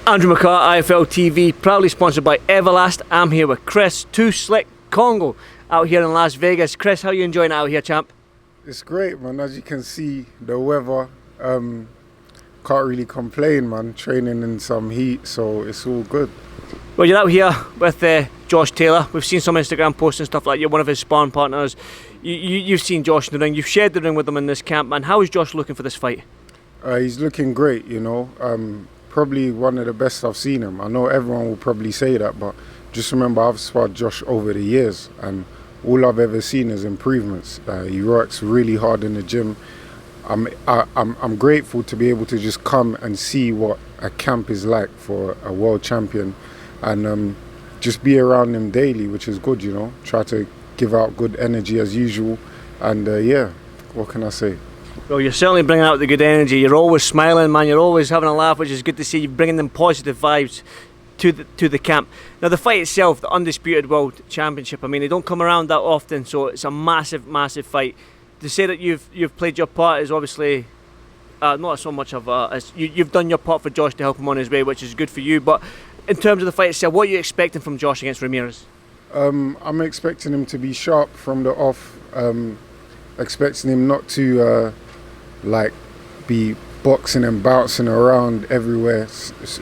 Andrew McCART, IFL TV, proudly sponsored by Everlast. I'm here with Chris, Too Slick Kongo, out here in Las Vegas. Chris, how are you enjoying it out here, champ? It's great, man. As you can see, the weather, can't really complain, man. Training in some heat, so it's all good. Well, you're out here with Josh Taylor. We've seen some Instagram posts and stuff like you're one of his sparring partners. You've seen Josh in the ring. You've shared the ring with him in this camp, man. How is Josh looking for this fight? He's looking great, you know. Probably one of the best I've seen him. I know everyone will probably say that, but just remember I've sparred Josh over the years, and all I've ever seen is improvements. He works really hard in the gym. I'm grateful to be able to just come and see what a camp is like for a world champion, and just be around him daily, which is good, you know. Try to give out good energy as usual, and yeah, what can I say? Well, you're certainly bringing out the good energy. You're always smiling, man. You're always having a laugh, which is good to see. You're bringing them positive vibes to the camp. Now, the fight itself, the Undisputed World Championship, I mean, they don't come around that often, so it's a massive, massive fight. To say that you've played your part is obviously not so much of a... You've done your part for Josh to help him on his way, which is good for you. But in terms of the fight itself, what are you expecting from Josh against Ramirez? I'm expecting him to be sharp from the off. Expecting him not to... be boxing and bouncing around everywhere.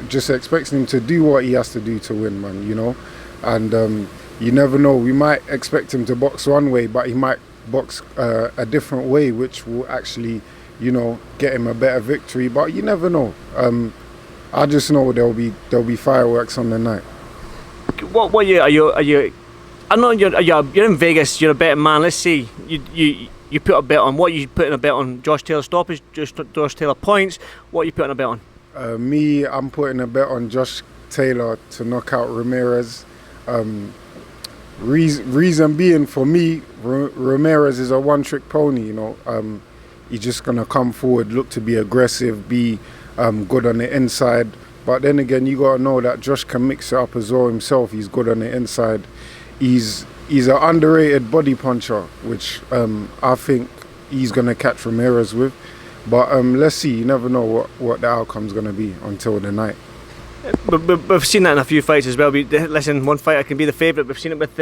Just expecting him to do what he has to do to win, man, you know. And you never know, we might expect him to box one way, but he might box a different way, which will actually, you know, get him a better victory. But you never know. I just know there'll be fireworks on the night. What year are you? I know you're in Vegas. You're a betting man. Let's see. You put a bet on. What are you putting a bet on? Josh Taylor stoppage, Josh Taylor points. What are you putting a bet on? I'm putting a bet on Josh Taylor to knock out Ramirez. Reason being, for me, Ramirez is a one-trick pony, you know. He's just going to come forward, look to be aggressive, be good on the inside. But then again, you got to know that Josh can mix it up as well himself. He's good on the inside. He's an underrated body puncher, which I think he's going to catch Ramirez with. But let's see. You never know what the outcome's going to be until the night. But we've seen that in a few fights as well. Listen, one fighter can be the favourite. We've seen it with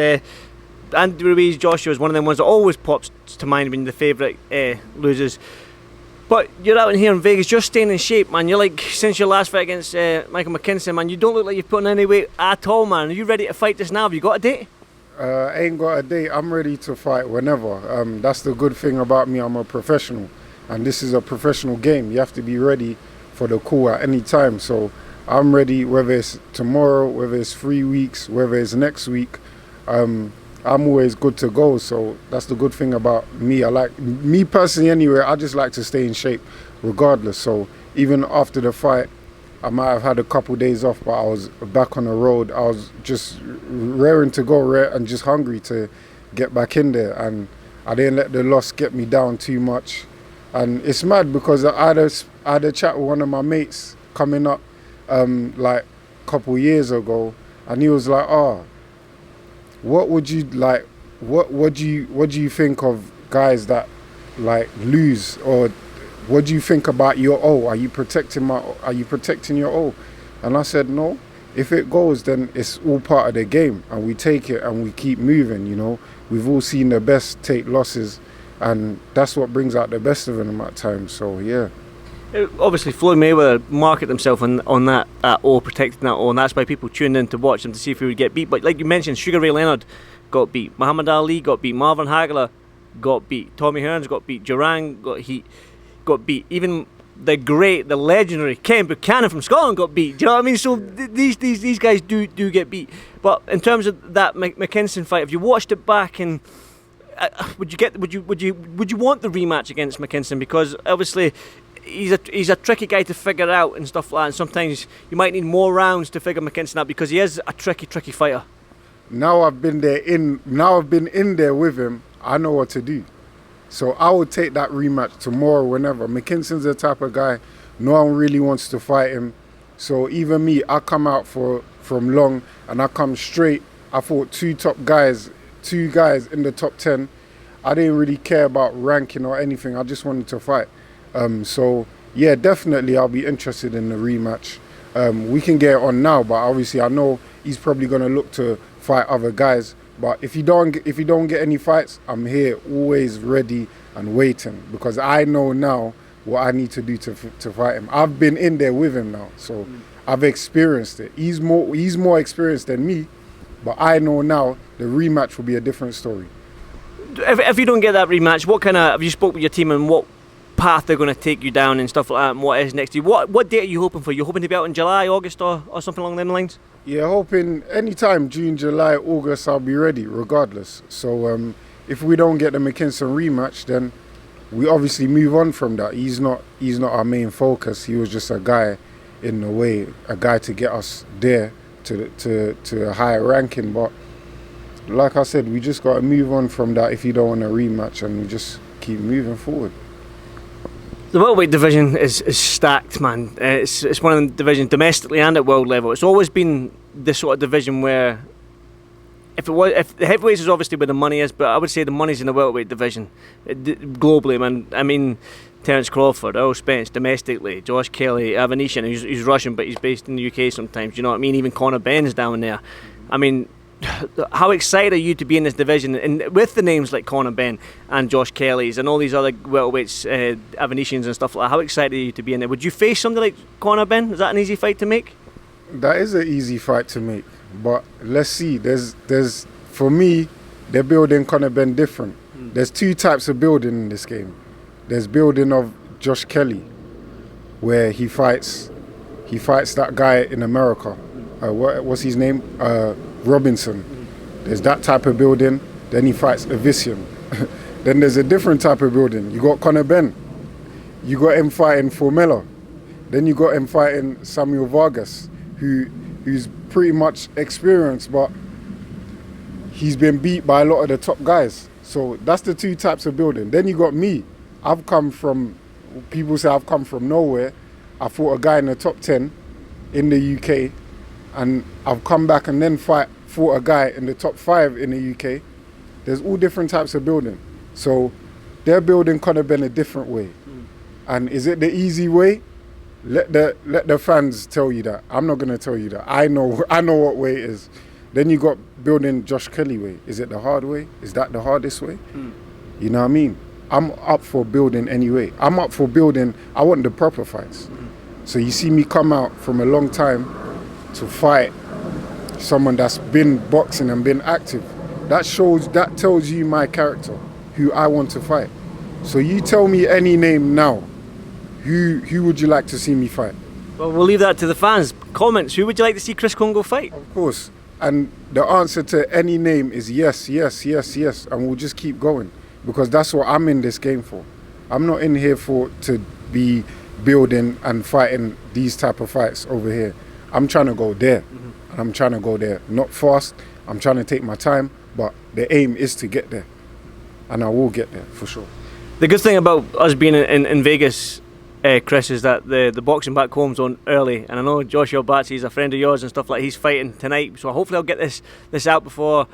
Andy Ruiz. Joshua is one of them ones that always pops to mind when the favourite loses. But you're out in here in Vegas, you're staying in shape, man. You're like, since your last fight against Michael McKinson, man, you don't look like you've put on any weight at all, man. Are you ready to fight this now? Have you got a date? I ain't got a date. I'm ready to fight whenever. That's the good thing about me. I'm a professional, and this is a professional game. You have to be ready for the call at any time. So I'm ready, whether it's tomorrow, whether it's 3 weeks, whether it's next week. I'm always good to go. So that's the good thing about me. Me personally anyway, I just like to stay in shape regardless. So even after the fight, I might have had a couple days off, but I was back on the road. I was just raring to go, and just hungry to get back in there. And I didn't let the loss get me down too much. And it's mad because I had a chat with one of my mates coming up like a couple years ago, and he was like, what would you like? What do you think of guys that like lose, or what do you think about your O? Are you protecting your O? And I said, no. If it goes, then it's all part of the game, and we take it and we keep moving. You know, we've all seen the best take losses, and that's what brings out the best of them at times. So yeah. Obviously, Floyd Mayweather marketed himself on that O, protecting that O, and that's why people tuned in to watch him to see if he would get beat. But like you mentioned, Sugar Ray Leonard got beat, Muhammad Ali got beat, Marvin Hagler got beat, Tommy Hearns got beat, Durang got beat, even the legendary Ken Buchanan from Scotland got beat. Do you know what I mean? So these guys do get beat. But in terms of that McKinson fight, if you watched it back, and would you want the rematch against McKinson? Because obviously he's a tricky guy to figure out and stuff like that. And sometimes you might need more rounds to figure McKinson out because he is a tricky fighter. Now I've been in there with him. I know what to do. So I would take that rematch tomorrow, whenever. McKinson's the type of guy, no one really wants to fight him. So even me, I come out from long and I come straight. I fought two guys in the top 10. I didn't really care about ranking or anything. I just wanted to fight. So yeah, definitely I'll be interested in the rematch. we can get it on now, but obviously I know he's probably going to look to fight other guys. But if you don't get any fights, I'm here always ready and waiting, because I know now what I need to do to fight him. I've been in there with him now, so I've experienced it. He's more experienced than me, but I know now the rematch will be a different story. If you don't get that rematch, what kind of, have you spoke with your team and what path they're going to take you down and stuff like that, and what is next to you? What date are you hoping for? You hoping to be out in July, August, or something along them lines? Yeah, hoping anytime June, July, August, I'll be ready regardless. So if we don't get the McKinson rematch, then we obviously move on from that. He's not our main focus. He was just a guy in a way, a guy to get us there to a higher ranking. But like I said, we just got to move on from that if you don't want a rematch, and we just keep moving forward. The welterweight division is stacked, man. It's one of the divisions domestically and at world level. It's always been the sort of division where, if the heavyweights is obviously where the money is, but I would say the money's in the welterweight division globally, man. I mean, Terence Crawford, Earl Spence domestically, Josh Kelly, Avanesyan, he's Russian but he's based in the UK sometimes. You know what I mean? Even Conor Benn's down there. I mean, how excited are you to be in this division, and with the names like Conor Benn and Josh Kelly's and all these other welterweights, Avanesyans and stuff like that? How excited are you to be in there? Would you face somebody like Conor Benn? Is that an easy fight to make? That is an easy fight to make, but let's see. There's for me, they're building Conor Benn different. There's two types of building in this game. There's building of Josh Kelly, where he fights that guy in America. What's his name? Robinson. There's that type of building. Then he fights Avanesyan. Then there's a different type of building. You got Conor Benn. You got him fighting Formella. Then you got him fighting Samuel Vargas, who's pretty much experienced, but he's been beat by a lot of the top guys. So that's the two types of building. Then you got me. People say I've come from nowhere. I fought a guy in the top 10 in the UK, and I've come back and then fought a guy in the top 5 in the UK. There's all different types of building. So they're building Conor Benn a different way. And is it the easy way? Let the fans tell you that. I'm not going to tell you that. I know what way it is. Then you got building Josh Kelly way. Is it the hard way? Is that the hardest way? You know what I mean? I'm up for building anyway. I'm up for building. I want the proper fights. So you see me come out from a long time to fight someone that's been boxing and been active. That tells you my character, who I want to fight. So you tell me any name now. Who would you like to see me fight? Well, we'll leave that to the fans. Comments. Who would you like to see Chris Kongo fight? Of course. And the answer to any name is yes, yes, yes, yes. And we'll just keep going, because that's what I'm in this game for. I'm not in here to be building and fighting these type of fights over here. I'm trying to go there. And I'm trying to go there. Not fast. I'm trying to take my time. But the aim is to get there. And I will get there, for sure. The good thing about us being in Vegas, Chris, is that the boxing back home's on early, and I know Joshua Buatsi is a friend of yours and stuff like that. He's fighting tonight, so hopefully I'll get this out before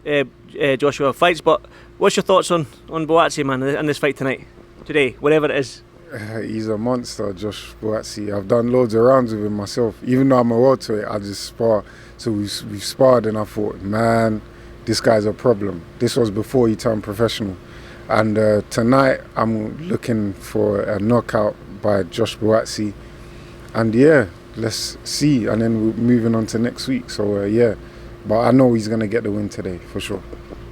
Joshua fights. But what's your thoughts on Buatsi, man, and this fight today, whatever it is? He's a monster, Josh Buatsi. I've done loads of rounds with him myself. Even though I'm a welterweight, I just spar. So we've sparred, and I thought, man, this guy's a problem. This was before he turned professional. And tonight I'm looking for a knockout by Josh Buatsi. And yeah, let's see. And then we're moving on to next week. So yeah, but I know he's going to get the win today, for sure.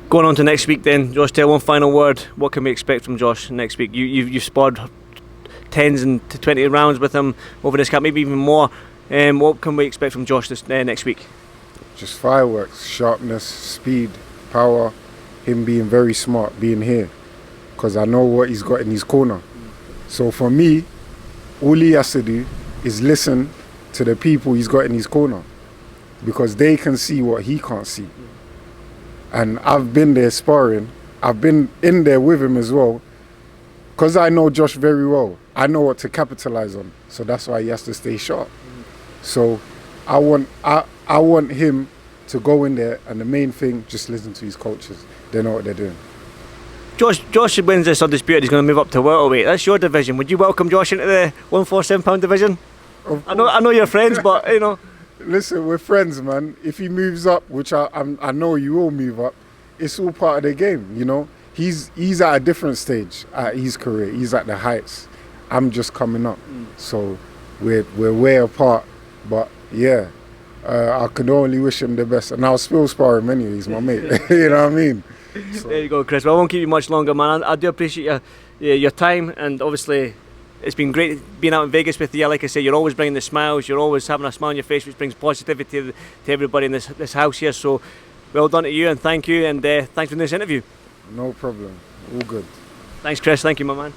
Going on to next week then, Josh, tell one final word. What can we expect from Josh next week? You've sparred 10s and to 20 rounds with him over this camp, maybe even more. What can we expect from Josh this next week? Just fireworks, sharpness, speed, power, him being very smart, being here. Because I know what he's got in his corner. So for me, all he has to do is listen to the people he's got in his corner, because they can see what he can't see. And I've been there sparring. I've been in there with him as well, because I know Josh very well. I know what to capitalize on. So that's why he has to stay sharp. So I want him to go in there, and the main thing, just listen to his coaches. They know what they're doing. Josh wins this undisputed. He's going to move up to welterweight. That's your division. Would you welcome Josh into the 147-pound division? I know you're friends, but you know. Listen, we're friends, man. If he moves up, which I know you will move up, it's all part of the game, you know. He's at a different stage at his career. He's at the heights. I'm just coming up, so we're way apart. But yeah, I can only wish him the best, and I'll still spar him anyway. He's my mate. You know what I mean? So. There you go, Chris. Well, I won't keep you much longer, man. I do appreciate your time, and obviously it's been great being out in Vegas with you. Like I say, you're always bringing the smiles. You're always having a smile on your face, which brings positivity to everybody in this house here. So, well done to you, and thank you, and thanks for this interview. No problem. All good. Thanks, Chris. Thank you, my man.